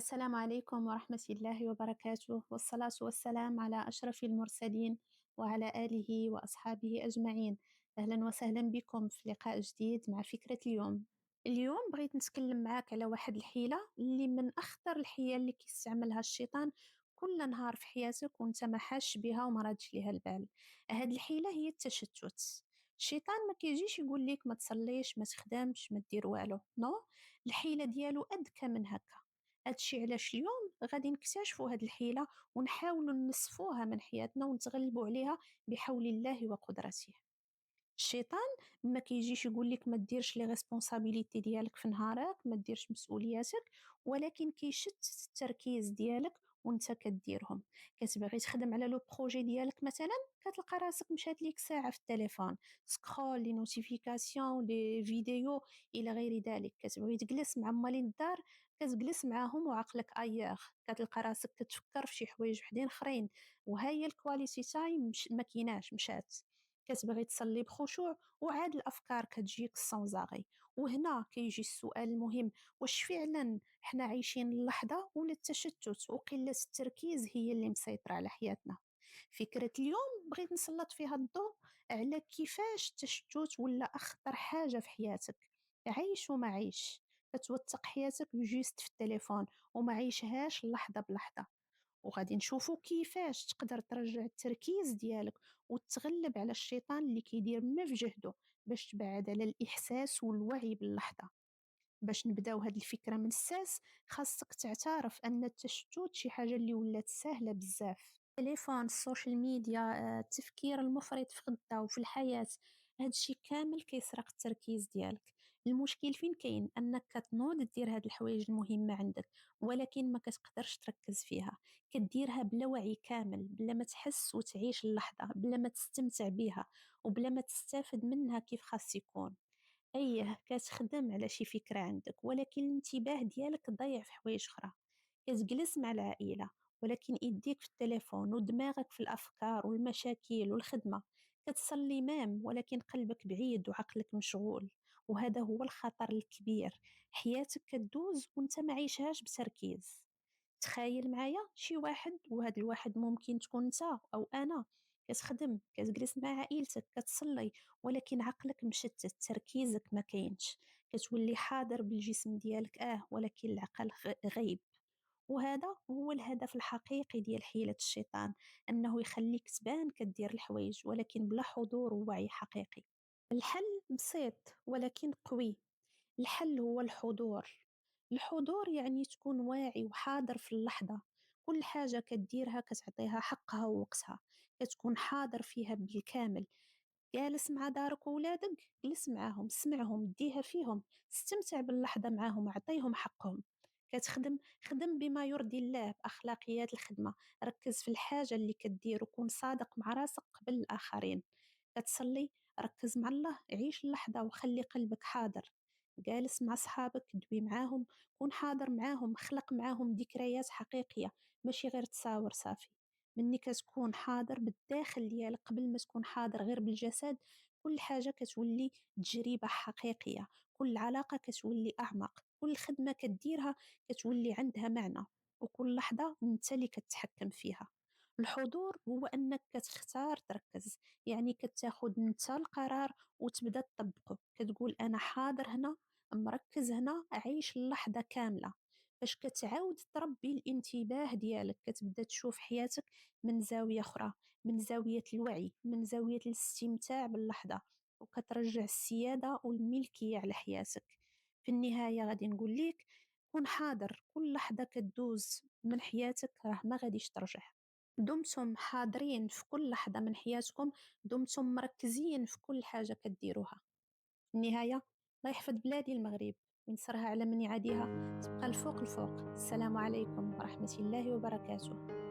السلام عليكم ورحمة الله وبركاته، والصلاة والسلام على أشرف المرسلين وعلى آله وأصحابه أجمعين. أهلا وسهلا بكم في لقاء جديد مع فكرة اليوم. اليوم بغيت نتكلم معاك على واحد الحيلة اللي من أخطر الحيل اللي كيستعملها الشيطان كل نهار في حياتك وانت ما حاش بها وما رادش ليها البال. هاد الحيلة هي التشتت. الشيطان ما كيجيش يقول لك ما تصليش ما تخدمش ما دير والو، نو. الحيلة ديالو أذكى من هكا. هادشي علاش اليوم غادي نكتشفوا هاد الحيلة ونحاولوا نصفوها من حياتنا ونتغلبوا عليها بحول الله وقدرته. الشيطان ما كيجيش يقول لك ما ديرش لي ريسبونسابيلتي ديالك في نهارك، ما ديرش مسؤولياتك، ولكن كيشتت التركيز ديالك وانت كديرهم. كتبغي تخدم على لو بروجي ديالك مثلا، كتلقى راسك مشات ليك ساعة في التليفون، سكرول لي نوتيفيكاسيون لي فيديو الى غير ذلك. كتبغي تجلس مع مالين الدار، كتجلس معاهم وعقلك اياغ، كتلقى راسك كتفكر في شي حوايج وحدين اخرين، وهي الكواليتي تايم ما كيناش، مشات. كتبغي تصلي بخشوع وعاد الافكار كتجيك سانزاغي. وهنا كيجي السؤال المهم: واش فعلا حنا عايشين اللحظه ولا التشتت وقله التركيز هي اللي مسيطره على حياتنا؟ فكره اليوم بغيت نسلط فيها الضوء على كيفاش التشتت ولا اخطر حاجه في حياتك. عيش وما عيش، كتوثق حياتك جوست في التليفون وما عيشهاش لحظه بلحظه. وغادي نشوفوا كيفاش تقدر ترجع التركيز ديالك وتغلب على الشيطان اللي كيدير ما في جهده باش تبعد على الإحساس والوعي باللحظة. باش نبداو هاد الفكرة من الساس، خاصك تعترف أن التشتت شي حاجة اللي ولات سهلة بزاف. التليفون، السوشيال ميديا، التفكير المفرط في غدا وفي الحياة، هادشي كامل كيسرق التركيز ديالك. المشكل فين كاين؟ أنك كتنوض دير هاد الحوايج المهمة عندك، ولكن ما كتقدرش تركز فيها. كديرها بلا وعي كامل، بلا ما تحس وتعيش اللحظة، بلا ما تستمتع بها، وبلا ما تستافد منها كيف خاص يكون. أيه، كتخدم على شي فكرة عندك، ولكن الانتباه ديالك ضايع في حوايج أخرى. كتجلس مع العائلة، ولكن يديك في التليفون ودماغك في الأفكار والمشاكل والخدمة. كتصلي مام ولكن قلبك بعيد وعقلك مشغول. وهذا هو الخطر الكبير. حياتك كدوز وانت ما عيشهاش بتركيز. تخيل معايا شي واحد، وهذا الواحد ممكن تكون انت او انا، كتخدم، كتجلس مع عائلتك، كتصلي، ولكن عقلك مشتت، تركيزك ما كاينش. كتولي حاضر بالجسم ديالك ولكن العقل غيب. وهذا هو الهدف الحقيقي ديال حيلة الشيطان، أنه يخليك تبان كدير الحوايج ولكن بلا حضور ووعي حقيقي. الحل بسيط ولكن قوي. الحل هو الحضور. الحضور يعني تكون واعي وحاضر في اللحظة. كل حاجة كديرها كتعطيها حقها ووقتها، كتكون حاضر فيها بالكامل. جالس مع دارك وولادك، جلس معاهم، سمعهم، ديها فيهم، استمتع باللحظة معاهم، أعطيهم حقهم. كتخدم، خدم بما يرضي الله بأخلاقيات الخدمة. ركز في الحاجة اللي كدير وكون صادق مع راسك قبل الآخرين. كتصلي، ركز مع الله، عيش اللحظة وخلي قلبك حاضر. جالس مع صحابك، دوي معاهم، كون حاضر معاهم، خلق معاهم ذكريات حقيقية، ماشي غير تصاور صافي. مني كتكون حاضر بالداخل ديالك قبل ما تكون حاضر غير بالجسد، كل حاجة كتولي تجربة حقيقية، كل علاقة كتولي أعمق، كل خدمة كديرها كتولي عندها معنى، وكل لحظة انت اللي كتحكم فيها. الحضور هو أنك كتختار تركز، يعني كتاخد انت القرار وتبدا تطبقه. كتقول أنا حاضر هنا، مركز هنا، أعيش اللحظة كاملة. باش كتعاود تربي الانتباه ديالك، كتبدا تشوف حياتك من زاوية أخرى، من زاوية الوعي، من زاوية الاستمتاع باللحظة، وكترجع السيادة والملكية على حياتك. في النهاية غادي نقول لك: كون حاضر، كل لحظة كدوز من حياتك راه ما غاديش ترجع. دمتم حاضرين في كل لحظة من حياتكم، دمتم مركزين في كل حاجة كديروها. في النهاية، الله يحفظ بلادي المغرب وينصرها على من يعاديها. تبقى الفوق الفوق. السلام عليكم ورحمة الله وبركاته.